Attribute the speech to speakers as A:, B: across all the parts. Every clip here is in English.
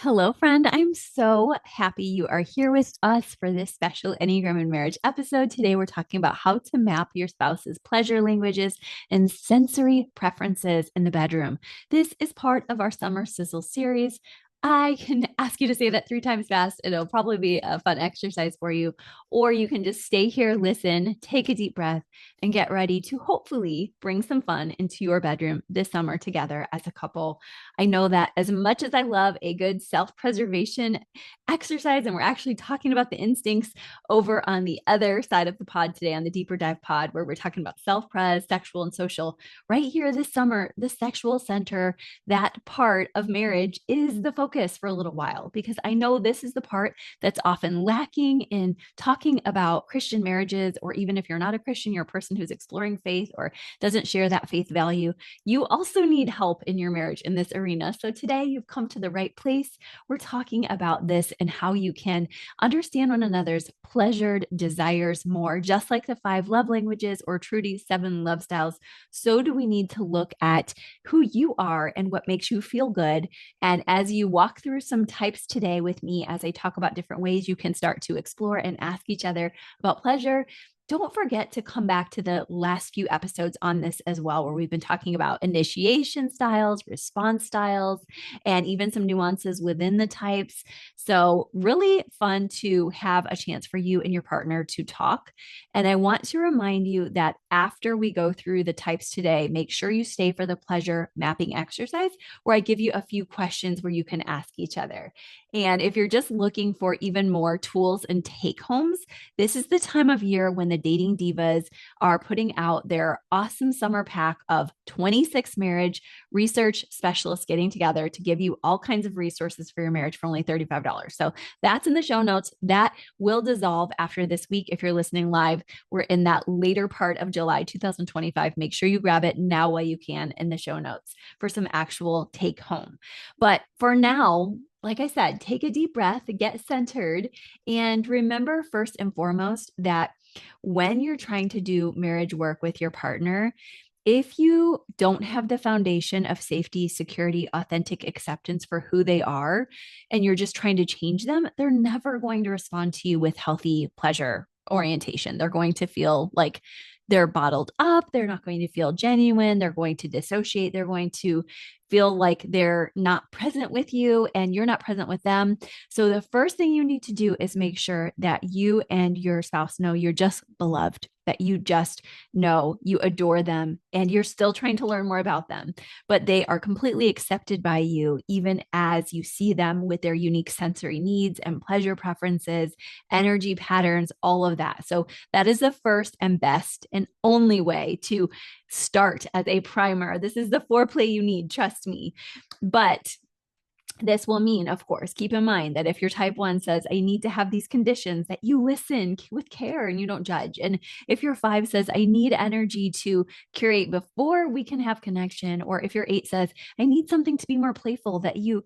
A: Hello, friend. I'm so happy you are here with us for this special Enneagram and marriage episode. Today, we're talking about how to map your spouse's pleasure languages and sensory preferences in the bedroom. This is part of our summer sizzle series. I can ask you to say that 3 times fast. It'll probably be a fun exercise for you. Or you can just stay here, listen, take a deep breath, and get ready to hopefully bring some fun into your bedroom this summer together as a couple. I know that as much as I love a good self preservation exercise, and we're actually talking about the instincts over on the other side of the pod today, on the deeper dive pod, where we're talking about self pres, sexual, and social. Right here this summer, the sexual center, that part of marriage is the focus for a little while, because I know this is the part that's often lacking in talking about Christian marriages, or even if you're not a Christian, you're a person who's exploring faith or doesn't share that faith value. You also need help in your marriage in this arena. So today you've come to the right place. We're talking about this and how you can understand one another's pleasured desires more, just like the 5 love languages or Trudy's 7 love styles. So do we need to look at who you are and what makes you feel good. And as you walk through some types today with me, as I talk about different ways you can start to explore and ask each other about pleasure, don't forget to come back to the last few episodes on this as well, where we've been talking about initiation styles, response styles, and even some nuances within the types. So, really fun to have a chance for you and your partner to talk. And I want to remind you that after we go through the types today, make sure you stay for the pleasure mapping exercise, where I give you a few questions where you can ask each other. And if you're just looking for even more tools and take homes, this is the time of year when the dating divas are putting out their awesome summer pack of 26 marriage research specialists getting together to give you all kinds of resources for your marriage for only $35. So that's in the show notes. That will dissolve after this week. If you're listening live, we're in that later part of July 2025. Make sure you grab it now while you can in the show notes for some actual take home. But for now, like I said, take a deep breath, get centered, and remember first and foremost that when you're trying to do marriage work with your partner, if you don't have the foundation of safety, security, authentic acceptance for who they are, and you're just trying to change them, they're never going to respond to you with healthy pleasure orientation. They're going to feel like they're bottled up. They're not going to feel genuine. They're going to dissociate. They're going to feel like they're not present with you and you're not present with them. So the first thing you need to do is make sure that you and your spouse know you're just beloved, that you just know you adore them, and you're still trying to learn more about them, but they are completely accepted by you, even as you see them with their unique sensory needs and pleasure preferences, energy patterns, all of that. So that is the first and best and only way to start as a primer. This is the foreplay you need, trust me. But this will mean, of course, keep in mind that if your type 1 says, I need to have these conditions, that you listen with care and you don't judge. And if your 5 says, I need energy to curate before we can have connection, or if your 8 says, I need something to be more playful, that you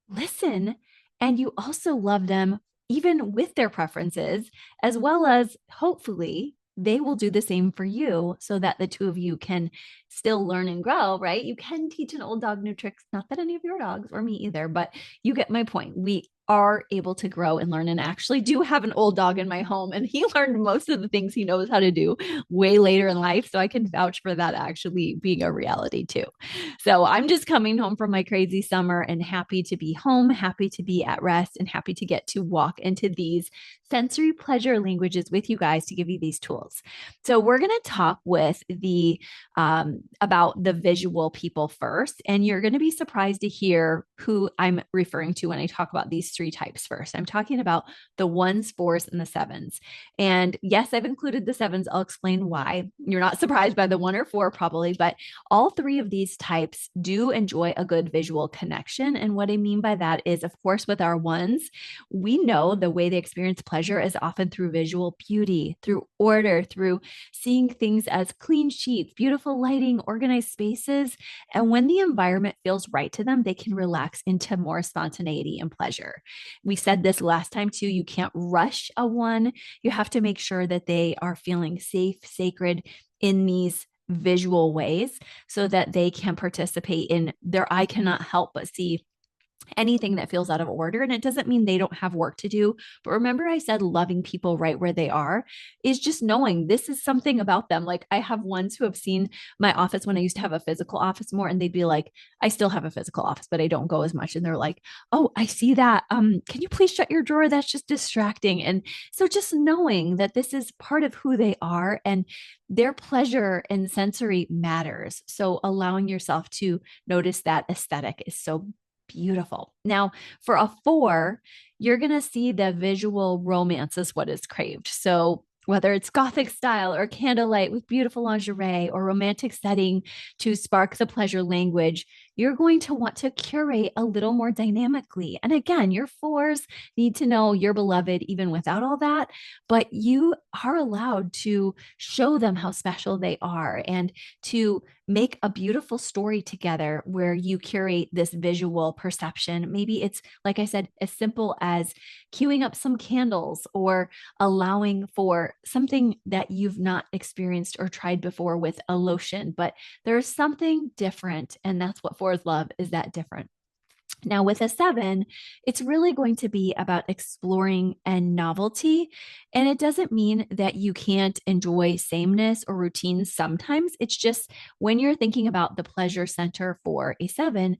A: listen and you also love them even with their preferences, as well as hopefully they will do the same for you, so that the two of you can still learn and grow, right? You can teach an old dog new tricks. Not that any of your dogs or me either, but you get my point. We are able to grow and learn, and actually do have an old dog in my home, and he learned most of the things he knows how to do way later in life. So I can vouch for that actually being a reality too. So I'm just coming home from my crazy summer and happy to be home, happy to be at rest, and happy to get to walk into these sensory pleasure languages with you guys to give you these tools. So we're going to talk with the about the visual people first, and you're going to be surprised to hear who I'm referring to when I talk about these 3 types first. I'm talking about the 1s, 4s, and the 7s. And yes, I've included the 7s. I'll explain why. You're not surprised by the 1 or 4 probably, but all 3 of these types do enjoy a good visual connection. And what I mean by that is, of course, with our 1s, we know the way they experience pleasure is often through visual beauty, through order, through seeing things as clean sheets, beautiful lighting, organized spaces. And when the environment feels right to them, they can relax into more spontaneity and pleasure. We said this last time too. You can't rush a 1. You have to make sure that they are feeling safe, sacred in these visual ways, so that they can participate in their I cannot help but see anything that feels out of order. And it doesn't mean they don't have work to do. But remember, I said loving people right where they are is just knowing this is something about them. Like I have ones who have seen my office when I used to have a physical office more, and they'd be like, I still have a physical office, but I don't go as much. And they're like, oh, I see that. Can you please shut your drawer? That's just distracting. And so just knowing that this is part of who they are and their pleasure and sensory matters. So allowing yourself to notice that aesthetic is so beautiful. Now, for a 4, you're going to see the visual romance is what is craved. So, whether it's gothic style or candlelight with beautiful lingerie or romantic setting to spark the pleasure language, you're going to want to curate a little more dynamically. And again, your 4s need to know you're beloved even without all that, but you are allowed to show them how special they are and to make a beautiful story together where you curate this visual perception. Maybe it's, like I said, as simple as queuing up some candles or allowing for something that you've not experienced or tried before with a lotion, but there's something different. And that's what 4s love, is that different. Now, with a 7, it's really going to be about exploring and novelty. And it doesn't mean that you can't enjoy sameness or routines sometimes. It's just when you're thinking about the pleasure center for a 7,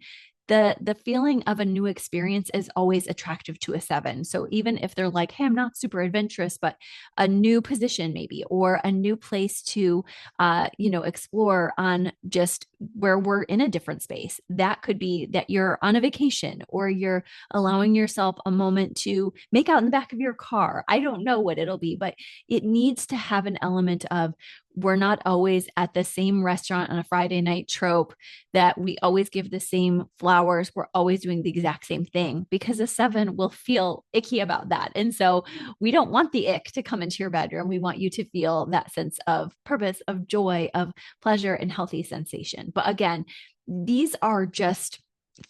A: the feeling of a new experience is always attractive to a 7. So even if they're like, hey, I'm not super adventurous, but a new position maybe, or a new place to explore on just where we're in a different space. That could be that you're on a vacation or you're allowing yourself a moment to make out in the back of your car. I don't know what it'll be, but it needs to have an element of we're not always at the same restaurant on a Friday night trope that we always give the same flowers. We're always doing the exact same thing, because a 7 will feel icky about that. And so we don't want the ick to come into your bedroom. We want you to feel that sense of purpose, of joy, of pleasure, and healthy sensation. But again, these are just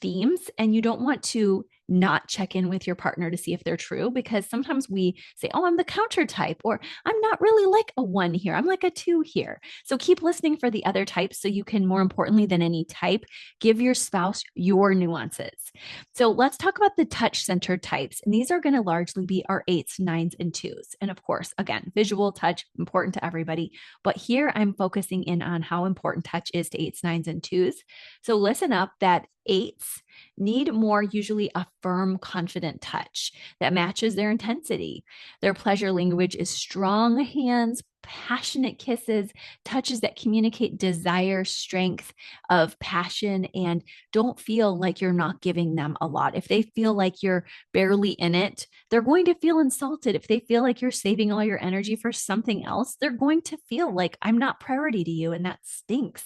A: themes, and you don't want to not check in with your partner to see if they're true, because sometimes we say, oh, I'm the counter type, or I'm not really like a 1 here. I'm like a 2 here. So keep listening for the other types so you can, more importantly than any type, give your spouse your nuances. So let's talk about the touch centered types. And these are going to largely be our 8s, 9s, and 2s. And of course, again, visual touch, important to everybody. But here I'm focusing in on how important touch is to 8s, 9s, and 2s. So listen up, that 8s need more, usually a firm, confident touch that matches their intensity. Their pleasure language is strong hands, passionate kisses, touches that communicate desire, strength of passion, and don't feel like you're not giving them a lot. If they feel like you're barely in it, they're going to feel insulted. If they feel like you're saving all your energy for something else, they're going to feel like I'm not priority to you, and that stinks.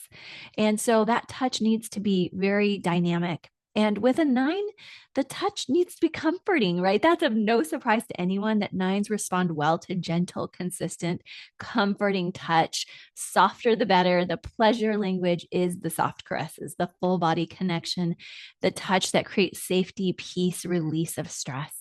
A: And so that touch needs to be very dynamic. And with a 9, the touch needs to be comforting, right? That's of no surprise to anyone that 9s respond well to gentle, consistent, comforting touch. Softer the better. The pleasure language is the soft caresses, the full body connection, the touch that creates safety, peace, release of stress.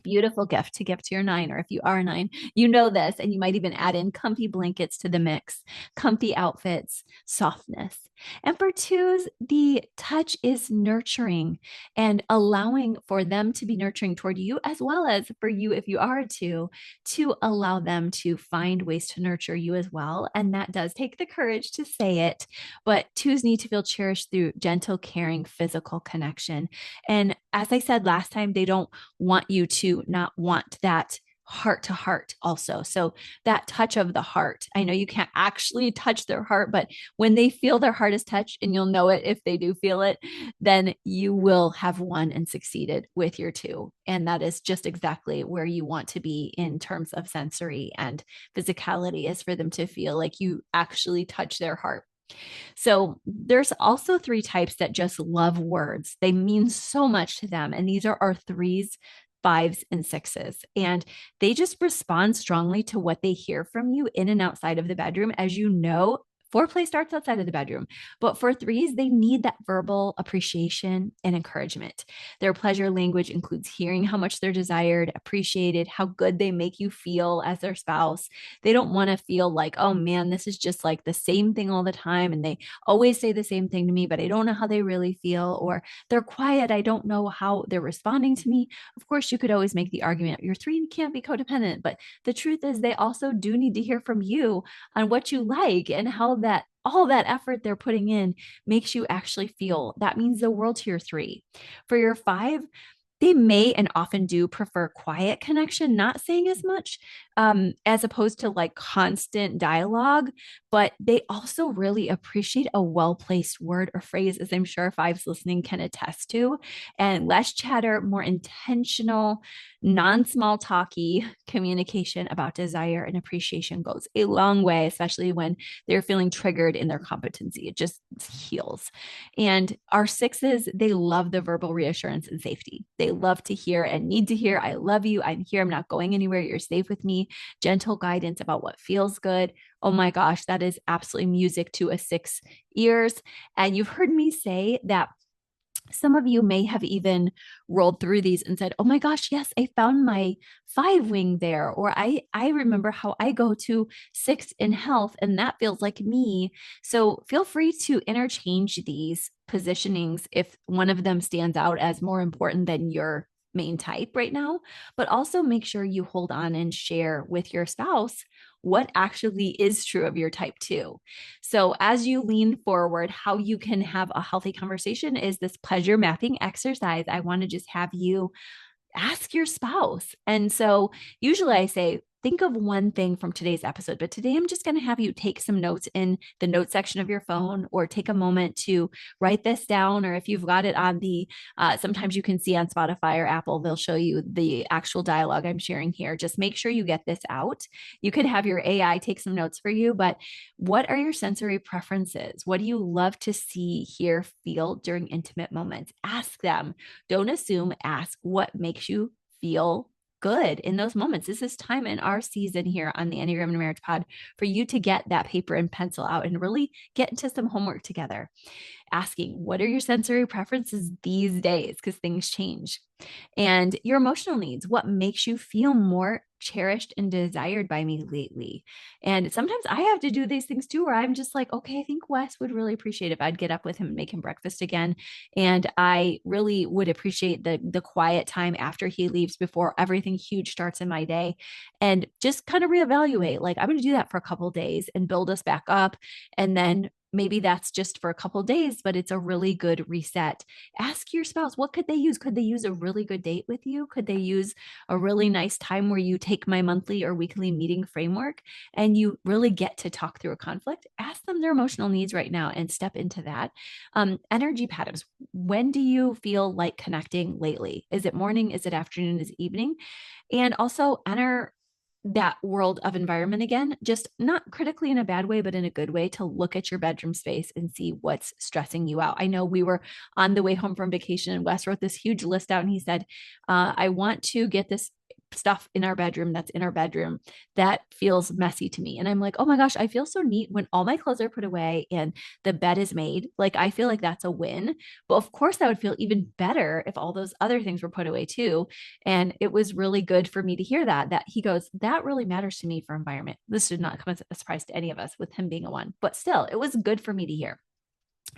A: Beautiful gift to give to your 9, or if you are a 9, you know this, and you might even add in comfy blankets to the mix, comfy outfits, softness. And for 2s, the touch is nurturing and allowing for them to be nurturing toward you, as well as for you, if you are a 2, to allow them to find ways to nurture you as well. And that does take the courage to say it, but 2s need to feel cherished through gentle, caring, physical connection. And as I said last time, they don't want you to not want that heart to heart also. So that touch of the heart, I know you can't actually touch their heart, but when they feel their heart is touched, and you'll know it if they do feel it, then you will have won and succeeded with your 2. And that is just exactly where you want to be in terms of sensory and physicality, is for them to feel like you actually touch their heart. So there's also 3 types that just love words. They mean so much to them. And these are our 3s, 5s, and 6s. And they just respond strongly to what they hear from you in and outside of the bedroom. As you know, Foreplay starts outside of the bedroom, but for threes, they need that verbal appreciation and encouragement. Their pleasure language includes hearing how much they're desired, appreciated, how good they make you feel as their spouse. They don't want to feel like, oh man, this is just like the same thing all the time. And they always say the same thing to me, but I don't know how they really feel. Or they're quiet. I don't know how they're responding to me. Of course, you could always make the argument, you're three and can't be codependent. But the truth is, they also do need to hear from you on what you like and how that all that effort they're putting in makes you actually feel. That means the world to your three. For your five, they may and often do prefer quiet connection, not saying as much, as opposed to like constant dialogue, but they also really appreciate a well-placed word or phrase, as I'm sure fives listening can attest to, and less chatter, more intentional, non-small talky communication about desire and appreciation goes a long way, especially when they're feeling triggered in their competency. It just heals. And our sixes, they love the verbal reassurance and safety. They love to hear and need to hear, I love you, I'm here, I'm not going anywhere, you're safe with me. Gentle guidance about what feels good. Oh my gosh, that is absolutely music to a six ears. And you've heard me say that some of you may have even rolled through these and said, oh my gosh, yes, I found my five wing there. Or I remember how I go to six in health and that feels like me. So feel free to interchange these positionings if one of them stands out as more important than your main type right now, but also make sure you hold on and share with your spouse what actually is true of your type two. So as you lean forward, how you can have a healthy conversation is this pleasure mapping exercise. I want to just have you ask your spouse. And so usually I say, think of one thing from today's episode, but today I'm just going to have you take some notes in the notes section of your phone or take a moment to write this down. Or if you've got it on the, sometimes you can see on Spotify or Apple, they'll show you the actual dialogue I'm sharing here. Just make sure you get this out. You could have your AI take some notes for you, but what are your sensory preferences? What do you love to see, hear, feel during intimate moments? Ask them. Don't assume, ask what makes you feel good in those moments. This is time in our season here on the Enneagram and Marriage Pod for you to get that paper and pencil out and really get into some homework together. Asking, what are your sensory preferences these days? Because things change. And your emotional needs, what makes you feel more cherished and desired by me lately? And sometimes I have to do these things too, where I'm just like, okay, I think Wes would really appreciate if I'd get up with him and make him breakfast again. And I really would appreciate the quiet time after he leaves before everything huge starts in my day. And just kind of reevaluate, like I'm going to do that for a couple of days and build us back up. And then maybe that's just for a couple of days, but it's a really good reset. Ask your spouse, what could they use? Could they use a really good date with you? Could they use a really nice time where you take my monthly or weekly meeting framework and you really get to talk through a conflict? Ask them their emotional needs right now and step into that. Energy patterns. When do you feel like connecting lately? Is it morning? Is it afternoon? Is it evening? And also enter that world of environment again, just not critically in a bad way, but in a good way, to look at your bedroom space and see what's stressing you out. I know we were on the way home from vacation and Wes wrote this huge list out and he said, I want to get this stuff in our bedroom that's in our bedroom that feels messy to me. And I'm like, oh my gosh, I feel so neat when all my clothes are put away and the bed is made. Like, I feel like that's a win. But of course, that would feel even better if all those other things were put away too. And it was really good for me to hear that he goes, that really matters to me for environment. This did not come as a surprise to any of us with him being a one, but still, it was good for me to hear.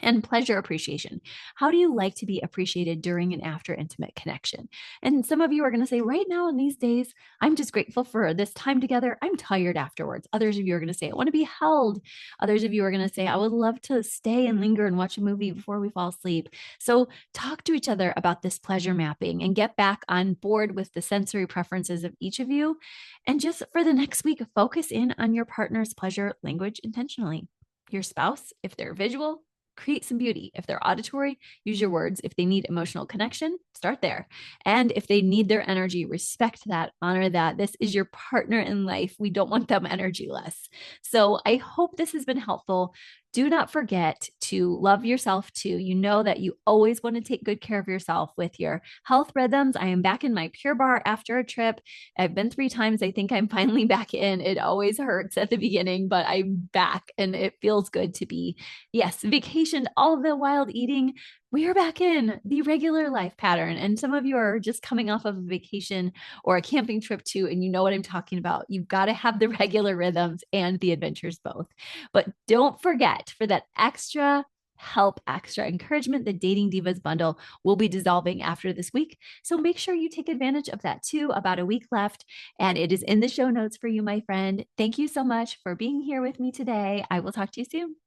A: And pleasure appreciation. How do you like to be appreciated during and after intimate connection? And some of you are going to say, right now in these days, I'm just grateful for this time together. I'm tired afterwards. Others of you are going to say, I want to be held. Others of you are going to say, I would love to stay and linger and watch a movie before we fall asleep. So talk to each other about this pleasure mapping and get back on board with the sensory preferences of each of you. And just for the next week, focus in on your partner's pleasure language intentionally. Your spouse, if they're visual, create some beauty. If they're auditory, use your words. If they need emotional connection, start there. And if they need their energy, respect that, honor that. This is your partner in life. We don't want them energy less. So I hope this has been helpful. do not forget to love yourself too. You know that you always want to take good care of yourself with your health rhythms. I am back in my Pure Bar after a trip. I've been 3 times. I think I'm finally back in. It always hurts at the beginning, but I'm back and it feels good to be, yes, vacationed all the while eating. We are back in the regular life pattern. And some of you are just coming off of a vacation or a camping trip too. And you know what I'm talking about. You've got to have the regular rhythms and the adventures both. But don't forget, for that extra help, extra encouragement, the Dating Divas bundle will be dissolving after this week. So make sure you take advantage of that too. About a week left, and it is in the show notes for you, my friend. Thank you so much for being here with me today. I will talk to you soon.